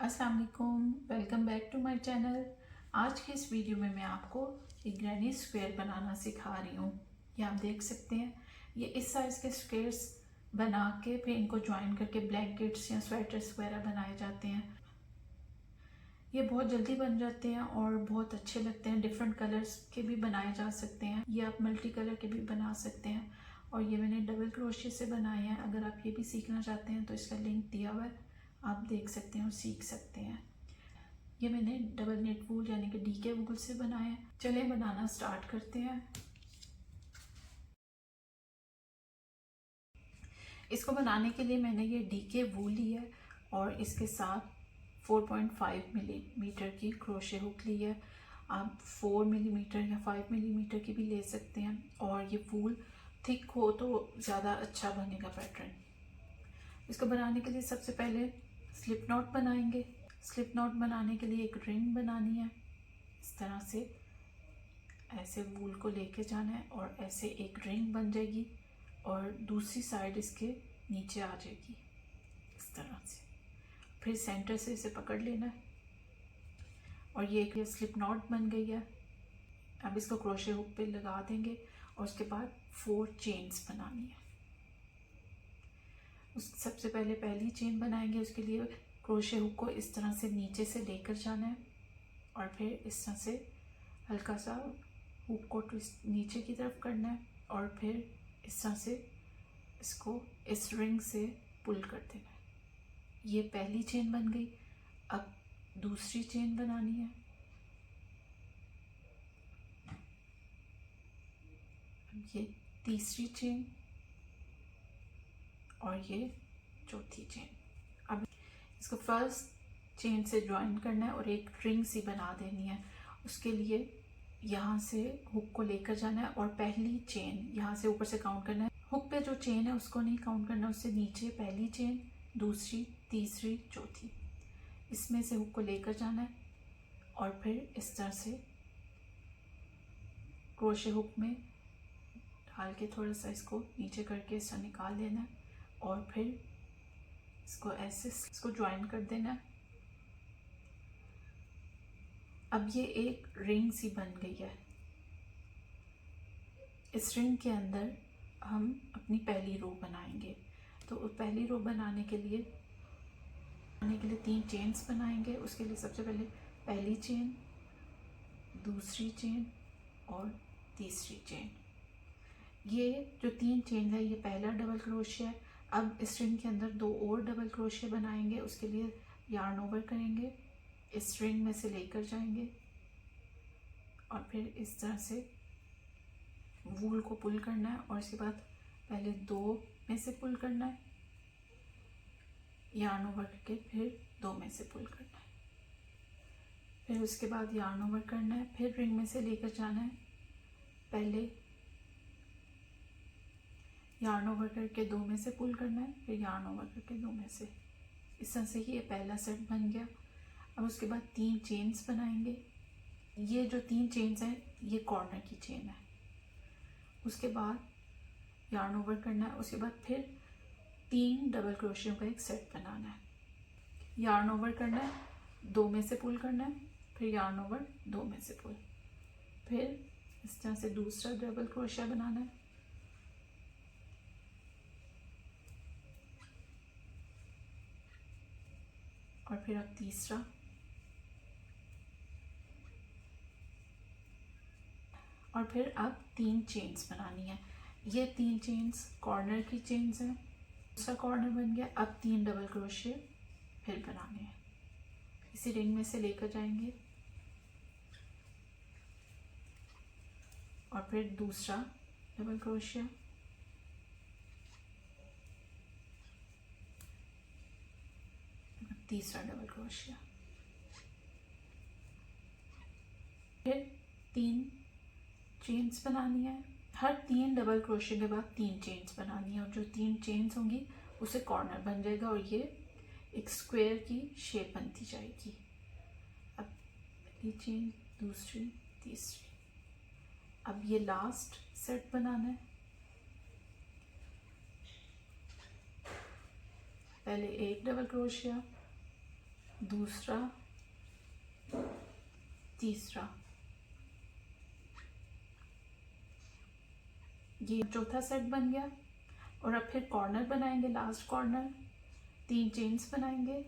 अस्सलाम वालेकुम, welcome back to my channel. आज की इस वीडियो में मैं आपको एक ग्रैनी स्क्वायर बनाना सिखा रही हूँ। ये आप देख सकते हैं, ये इस साइज़ के स्क्वायर्स बना के फिर इनको ज्वाइन करके ब्लैंकेट्स या स्वेटर्स वगैरह बनाए जाते हैं। ये बहुत जल्दी बन जाते हैं और बहुत अच्छे लगते हैं। डिफरेंट कलर्स के भी बनाए जा सकते हैं, ये आप मल्टी कलर के भी बना सकते हैं। और ये मैंने डबल क्रोशे से बनाए हैं। अगर आप ये भी सीखना चाहते हैं तो इसका लिंक दिया हुआ है, आप देख सकते हैं और सीख सकते हैं। ये मैंने डबल नेट वूल यानी कि डीके वूल से बनाए हैं। चले बनाना स्टार्ट करते हैं। इसको बनाने के लिए मैंने ये डीके वूल ली है और इसके साथ 4.5 मिलीमीटर की क्रोशे हुक ली है। आप 4 मिलीमीटर या 5 मिलीमीटर की भी ले सकते हैं। और ये वूल थिक हो तो ज़्यादा अच्छा बनेगा पैटर्न। इसको बनाने के लिए सबसे पहले स्लिप नॉट बनाएंगे। स्लिप नॉट बनाने के लिए एक रिंग बनानी है। इस तरह से ऐसे वूल को लेके जाना है और ऐसे एक रिंग बन जाएगी और दूसरी साइड इसके नीचे आ जाएगी इस तरह से। फिर सेंटर से इसे पकड़ लेना है और ये एक स्लिप नॉट बन गई है। अब इसको क्रोशे हुक पे लगा देंगे और उसके बाद 4 चेन्स बनानी है। सबसे पहले पहली चेन बनाएंगे। उसके लिए क्रोशे हुक को इस तरह से नीचे से लेकर जाना है और फिर इस तरह से हल्का सा हुक को ट्विस्ट नीचे की तरफ करना है और फिर इस तरह से इसको इस रिंग से पुल कर देना है। ये पहली चेन बन गई। अब दूसरी चेन बनानी है। अब ये तीसरी चेन और ये चौथी चेन। अब इसको फर्स्ट चेन से ज्वाइन करना है और एक रिंग सी बना देनी है। उसके लिए यहाँ से हुक को लेकर जाना है और पहली चेन यहाँ से ऊपर से काउंट करना है। हुक पे जो चेन है उसको नहीं काउंट करना, उससे नीचे पहली चेन, दूसरी, तीसरी, चौथी, इसमें से हुक को लेकर जाना है और फिर इस तरह से क्रोशे हुक में डाल के थोड़ा सा इसको नीचे करके इस तरह निकाल देना है और फिर इसको ऐसे इसको ज्वाइन कर देना है। अब ये एक रिंग सी बन गई है। इस रिंग के अंदर हम अपनी पहली रो बनाएंगे। तो पहली रो बनाने के लिए 3 चेन्स बनाएंगे। उसके लिए सबसे पहले पहली चेन, दूसरी चेन और तीसरी चेन। ये जो 3 चेन है ये पहला डबल क्रोशिया है। अब इस रिंग के अंदर 2 और डबल क्रोशिया बनाएंगे। उसके लिए यार्न ओवर करेंगे, इस रिंग में से लेकर जाएंगे और फिर इस तरह से वूल को पुल करना है और इसके बाद पहले 2 में से पुल करना है, यार्न ओवर करके फिर 2 में से पुल करना है, फिर उसके बाद यार्न ओवर करना है, फिर रिंग में से लेकर जाना है, पहले यार्न ओवर करके 2 में से पुल करना है, फिर यार्न ओवर करके 2 में से। इस तरह से ही ये पहला सेट बन गया। अब उसके बाद 3 चेन्स बनाएंगे। ये जो 3 चेन्स हैं ये कॉर्नर की चेन है। उसके बाद यार्न ओवर करना है। उसके बाद फिर 3 डबल क्रोशियों का एक सेट बनाना है। यार्न ओवर करना है, 2 में से पुल करना है, फिर यार्न ओवर, 2 में से पुल, फिर इस तरह से दूसरा डबल क्रोशिया बनाना है और फिर अब तीसरा और फिर अब 3 चेन्स बनानी है। ये 3 चेन्स कॉर्नर की चेन्स हैं। दूसरा कॉर्नर बन गया। अब 3 डबल क्रोशिया फिर बनाने हैं। इसी रिंग में से लेकर जाएंगे और फिर दूसरा डबल क्रोशिया, तीसरा डबल क्रोशिया, फिर 3 चेन्स बनानी है। हर 3 डबल क्रोशिया के बाद 3 चेन्स बनानी है और जो 3 चेन्स होंगी उसे कॉर्नर बन जाएगा और ये एक स्क्वायर की शेप बनती जाएगी। अब पहली चेन, दूसरी, तीसरी। अब ये लास्ट सेट बनाना है। पहले एक डबल क्रोशिया, दूसरा, तीसरा, ये चौथा सेट बन गया। और अब फिर कॉर्नर बनाएंगे, लास्ट कॉर्नर 3 चेन्स बनाएंगे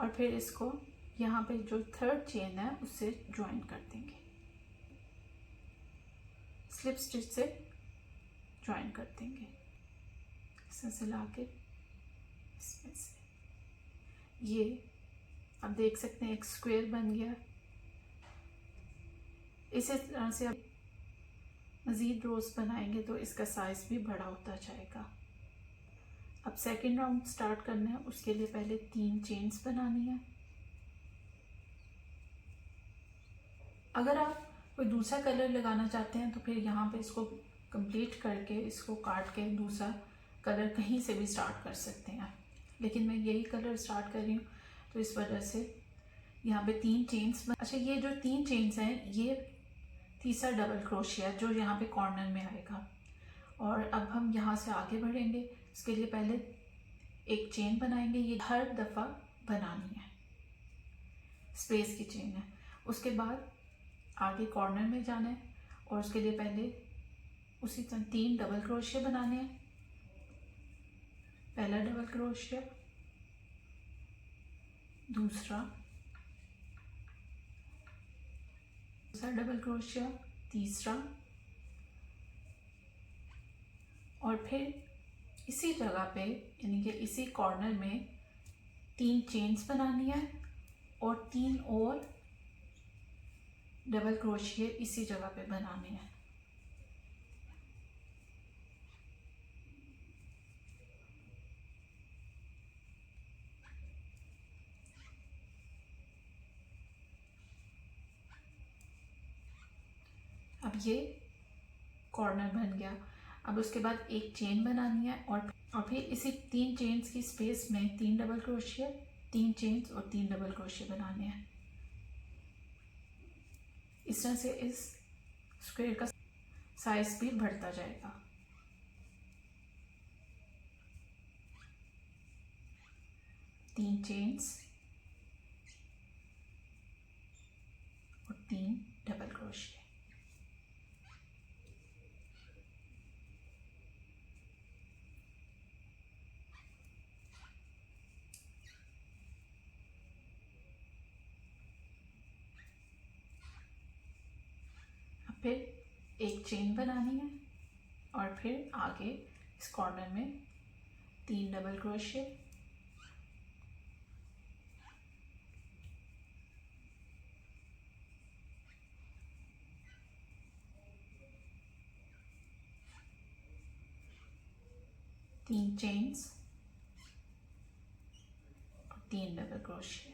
और फिर इसको यहाँ पे जो थर्ड चेन है उससे ज्वाइन कर देंगे, स्लिप स्टिच से ज्वाइन कर देंगे, इसे सिला के इसमें से। ये आप देख सकते हैं एक स्क्वायर बन गया। इसी तरह से अब मज़ीद रोज़ बनाएंगे तो इसका साइज़ भी बड़ा होता जाएगा। अब सेकेंड राउंड स्टार्ट करना है, उसके लिए पहले 3 चेन्स बनानी है। अगर आप कोई दूसरा कलर लगाना चाहते हैं तो फिर यहाँ पे इसको कंप्लीट करके इसको काट के दूसरा कलर कहीं से भी स्टार्ट कर सकते हैं, लेकिन मैं यही कलर स्टार्ट कर रही हूँ तो इस वजह से यहाँ पे 3 चेन्स। अच्छा, ये जो 3 चेन्स हैं ये तीसरा डबल क्रोशिया जो यहाँ पे कॉर्नर में आएगा। और अब हम यहाँ से आगे बढ़ेंगे। इसके लिए पहले एक चेन बनाएंगे, ये हर दफ़ा बनानी है, स्पेस की चेन है। उसके बाद आगे कॉर्नर में जाना है और उसके लिए पहले उसी तरह 3 डबल क्रोशिया बनाने हैं। पहला डबल क्रोशिया, दूसरा डबल क्रोशिया, तीसरा, और फिर इसी जगह पे यानी कि इसी कॉर्नर में 3 चेन्स बनानी है और 3 और डबल क्रोशिया इसी जगह पे बनाने हैं। अब ये कॉर्नर बन गया। अब उसके बाद एक चेन बनानी है और फिर इसी 3 चेन्स की स्पेस में 3 डबल क्रोशिया, 3 चेन्स और 3 डबल क्रोशिया बनाने हैं। इस तरह से इस स्क्वायर का साइज भी बढ़ता जाएगा। तीन चेन्स और 3 डबल क्रोशिया। फिर एक चेन बनानी है और फिर आगे इस कॉर्नर में 3 डबल क्रोशिया, तीन चेन्स और 3 डबल क्रोशिया।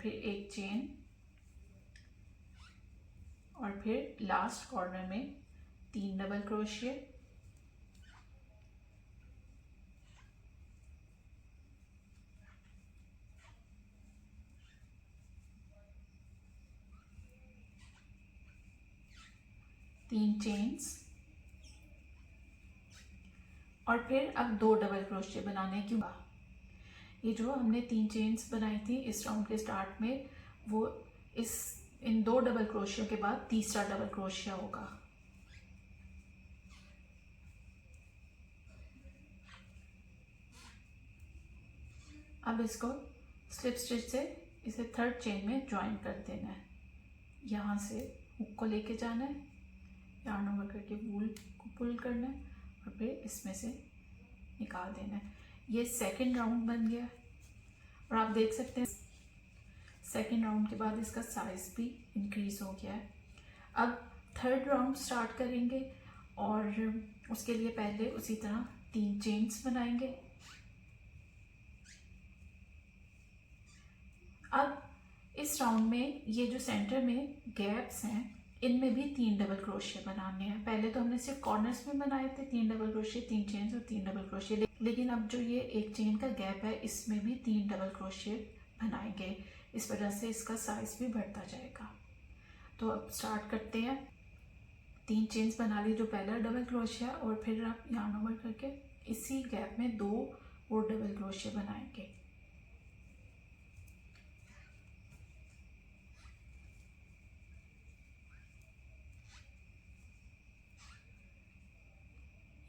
फिर एक चेन और फिर लास्ट कॉर्नर में 3 डबल क्रोशिया, तीन चेन्स और फिर अब 2 डबल क्रोशिया बनाने हैं। क्यों? ये जो हमने 3 चेन्स बनाई थी इस राउंड के स्टार्ट में, वो इन 2 डबल क्रोशिया के बाद तीसरा डबल क्रोशिया होगा। अब इसको स्लिप स्टिच से इसे थर्ड चेन में ज्वाइन कर देना है। यहाँ से हुक को लेके जाना है, yarn ओवर करके वूल को पुल करना है और फिर इसमें से निकाल देना है। ये सेकंड राउंड बन गया और आप देख सकते हैं सेकंड राउंड के बाद इसका साइज भी इंक्रीज हो गया है। अब थर्ड राउंड स्टार्ट करेंगे और उसके लिए पहले उसी तरह 3 चेन्स बनाएंगे। अब इस राउंड में ये जो सेंटर में गैप्स हैं इनमें भी 3 डबल क्रोशिया बनाने हैं। पहले तो हमने सिर्फ कॉर्नर्स में बनाए थे 3 डबल क्रोशिया, 3 चेन्स और 3 डबल क्रोशिया, लेकिन अब जो ये एक चेन का गैप है इसमें भी 3 डबल क्रोशिया बनाएंगे, इस वजह से इसका साइज़ भी बढ़ता जाएगा। तो अब स्टार्ट करते हैं। 3 चेन्स बना ली जो पहला डबल क्रोशिया, और फिर आप यार्न ओवर करके इसी गैप में 2 और डबल क्रोशिया बनाएंगे।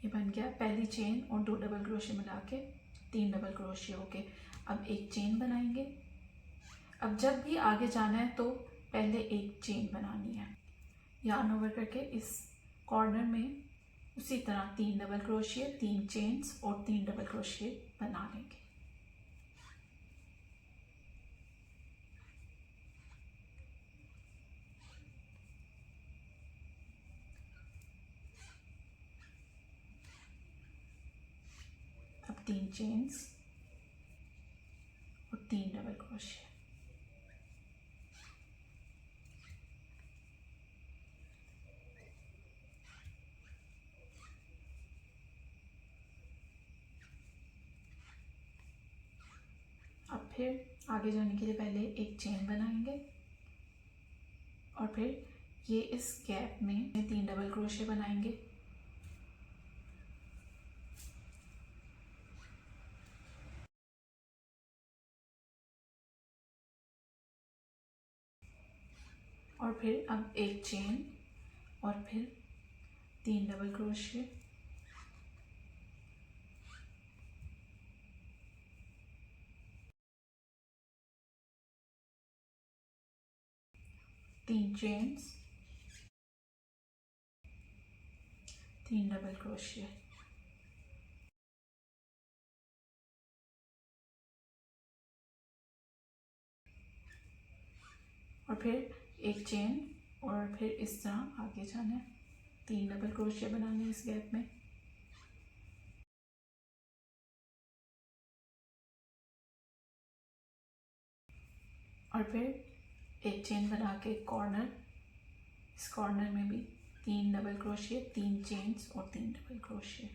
ये बन गया पहली चेन और 2 डबल क्रोशिया मिला के 3 डबल क्रोशिया हो गए। अब एक चेन बनाएंगे। अब जब भी आगे जाना है तो पहले एक चेन बनानी है। यार्न ओवर करके इस कॉर्नर में उसी तरह 3 डबल क्रोशिया, 3 चेन्स और 3 डबल क्रोशिया बना लेंगे। अब 3 चेन्स और 3 डबल क्रोशिया। अब फिर आगे जाने के लिए पहले एक चेन बनाएंगे और फिर ये इस गैप में 3 डबल क्रोशिया बनाएंगे। और फिर अब एक चेन और फिर 3 डबल क्रोशिया। तीन चेन्स, 3 डबल क्रोशिया। और फिर एक चेन और फिर इस तरह आगे जाना है। 3 डबल क्रोशिया बनाने इस गैप में। और फिर एक चेन बना के कॉर्नर, इस कॉर्नर में भी 3 डबल क्रोशिया, 3 चेन्स और 3 डबल क्रोशिया।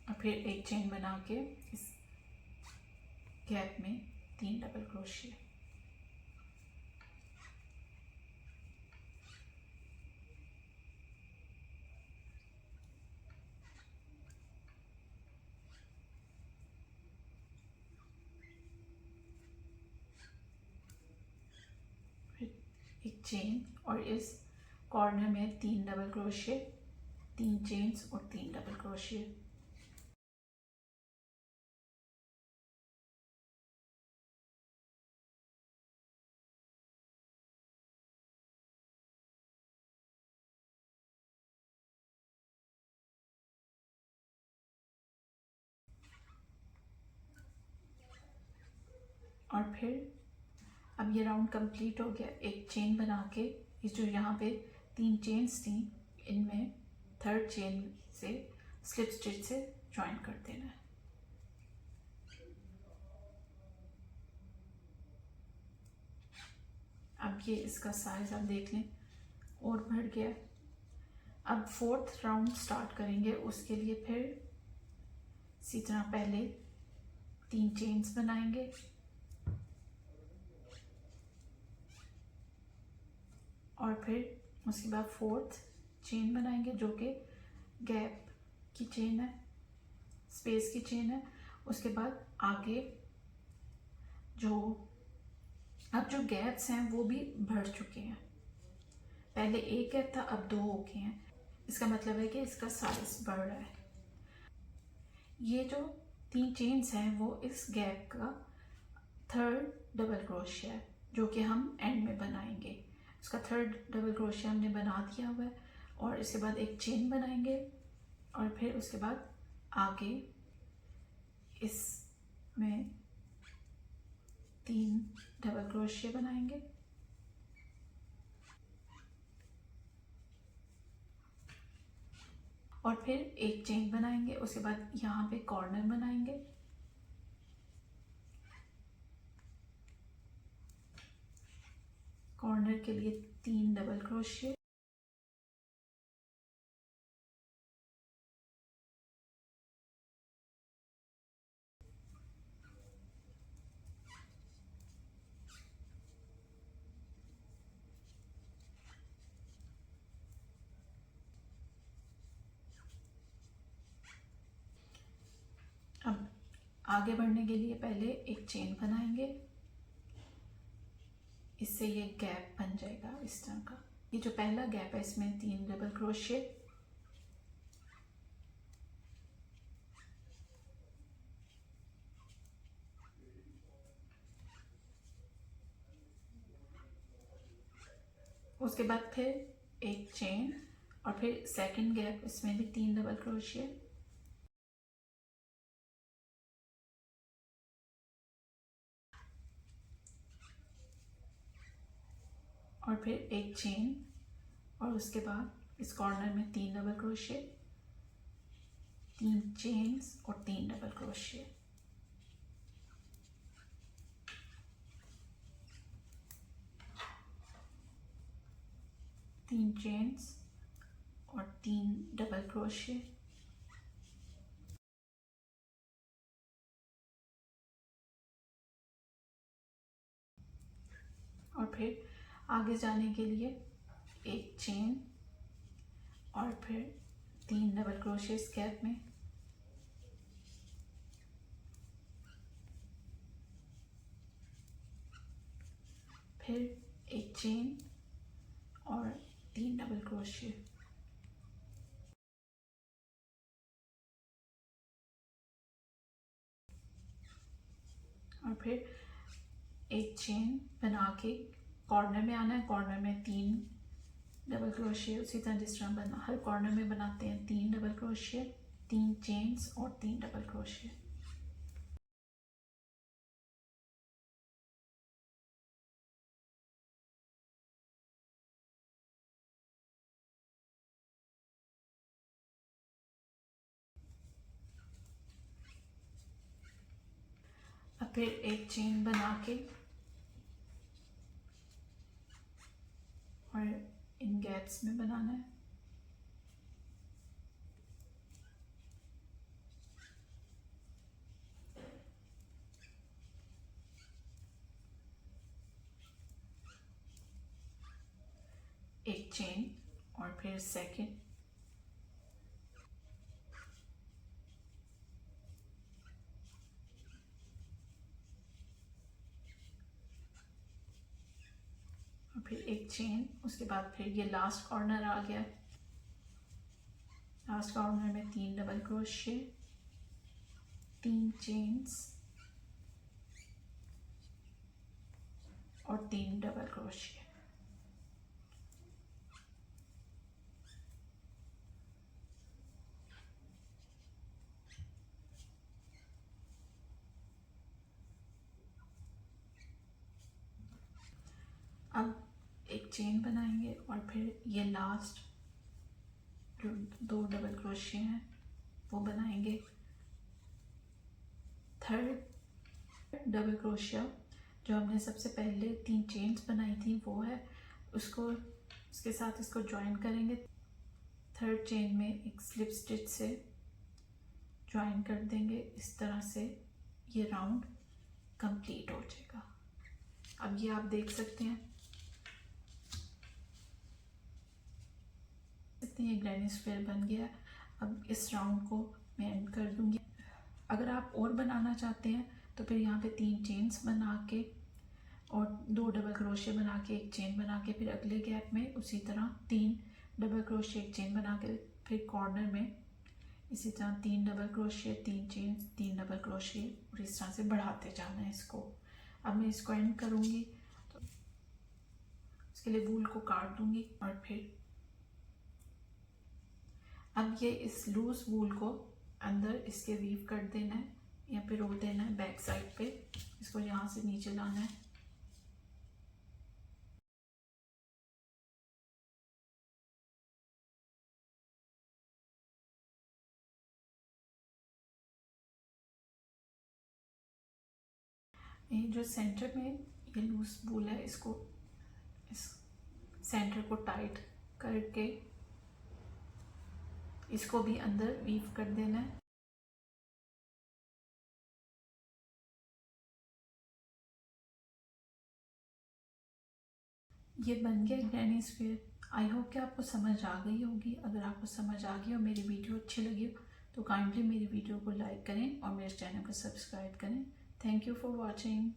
और फिर एक चेन बना के इस गैप में 3 डबल क्रोशिया। फिर एक चेन और इस कॉर्नर में 3 डबल क्रोशिया, 3 चेन्स और 3 डबल क्रोशिया। और फिर अब ये राउंड कंप्लीट हो गया। एक चेन बना के ये जो यहाँ पे 3 चेन्स थी, इनमें थर्ड चेन से स्लिप स्टिच से ज्वाइन कर देना है। अब ये इसका साइज आप देख लें और बढ़ गया। अब फोर्थ राउंड स्टार्ट करेंगे। उसके लिए फिर इसी तरह पहले 3 चेन्स बनाएंगे और फिर उसके बाद फोर्थ चेन बनाएंगे जो कि गैप की चेन है, स्पेस की चेन है। उसके बाद आगे जो अब जो गैप्स हैं वो भी बढ़ चुके हैं। पहले एक गैप था, अब 2 हो गए हैं। इसका मतलब है कि इसका साइज बढ़ रहा है। ये जो 3 चेन्स हैं वो इस गैप का थर्ड डबल क्रोशिया है जो कि हम एंड में बनाएंगे। उसका थर्ड डबल क्रोशिया हमने बना दिया हुआ है। और इसके बाद एक चेन बनाएंगे और फिर उसके बाद आगे इसमें 3 डबल क्रोशिया बनाएंगे और फिर एक चेन बनाएंगे। उसके बाद यहाँ पे कॉर्नर बनाएंगे के लिए 3 डबल क्रोशिया, अब आगे बढ़ने के लिए पहले एक चेन बनाएंगे, इससे ये गैप बन जाएगा इस तरह का। ये जो पहला गैप है इसमें 3 डबल क्रोशिया, उसके बाद फिर एक चेन और फिर सेकंड गैप, इसमें भी 3 डबल क्रोशिया, और फिर एक चेन और उसके बाद इस कॉर्नर में 3 डबल क्रोशिया, 3 चेन्स और 3 डबल क्रोशिया। तीन चेन्स और 3 डबल क्रोशिया, और फिर आगे जाने के लिए एक चेन और फिर 3 डबल क्रोशिया इस गैप में, फिर एक चेन और 3 डबल क्रोशिया, और फिर एक चेन बना के कॉर्नर में आना है। कॉर्नर में 3 डबल क्रोशिया, उसी तरह जिस तरह बना हर कॉर्नर में बनाते हैं, 3 डबल क्रोशिया, 3 चेन्स और 3 डबल क्रोशिया। अब फिर एक चेन बना के और इन गैप्स में बनाना है। एक चेन और फिर सेकंड, और फिर एक चेन, उसके बाद फिर ये लास्ट कॉर्नर आ गया। लास्ट कॉर्नर में 3 डबल क्रोशिया, 3 चेन्स और 3 डबल क्रोशिया। अब एक चेन बनाएंगे और फिर ये लास्ट जो 2 डबल क्रोशिया हैं वो बनाएंगे। थर्ड डबल क्रोशिया जो हमने सबसे पहले 3 चेन्स बनाई थी वो है, उसको उसके साथ इसको ज्वाइन करेंगे। थर्ड चेन में एक स्लिप स्टिच से ज्वाइन कर देंगे, इस तरह से ये राउंड कंप्लीट हो जाएगा। अब ये आप देख सकते हैं ये ग्रैनी स्क्वायर बन गया। अब इस राउंड को मैं एंड कर दूंगी। अगर आप और बनाना चाहते हैं तो फिर यहाँ पे 3 चेन्स बना के और 2 डबल क्रोशिया बना के एक चेन बना के फिर अगले गैप में उसी तरह 3 डबल क्रोशिया एक चेन बना के फिर कॉर्नर में इसी तरह 3 double crochet, 3 chain, 3 double crochet और इस तरह से बढ़ाते जाना है इसको। अब मैं इसको एंड करूँगी तो इसके लिए वूल को काट दूँगी और फिर अब ये इस लूज वूल को अंदर इसके वीव कर देना है या फिर रोल देना है बैक साइड पे। इसको यहाँ से नीचे लाना है। ये जो सेंटर में ये लूज वूल है इसको सेंटर को टाइट करके इसको भी अंदर वीव कर देना है। ये बन गया ग्रैनी स्क्वेयर। आई होप कि आपको समझ आ गई होगी। अगर आपको समझ आ गई और मेरी वीडियो अच्छी लगी हो तो काइंडली मेरी वीडियो को लाइक करें और मेरे चैनल को सब्सक्राइब करें। Thank you for watching.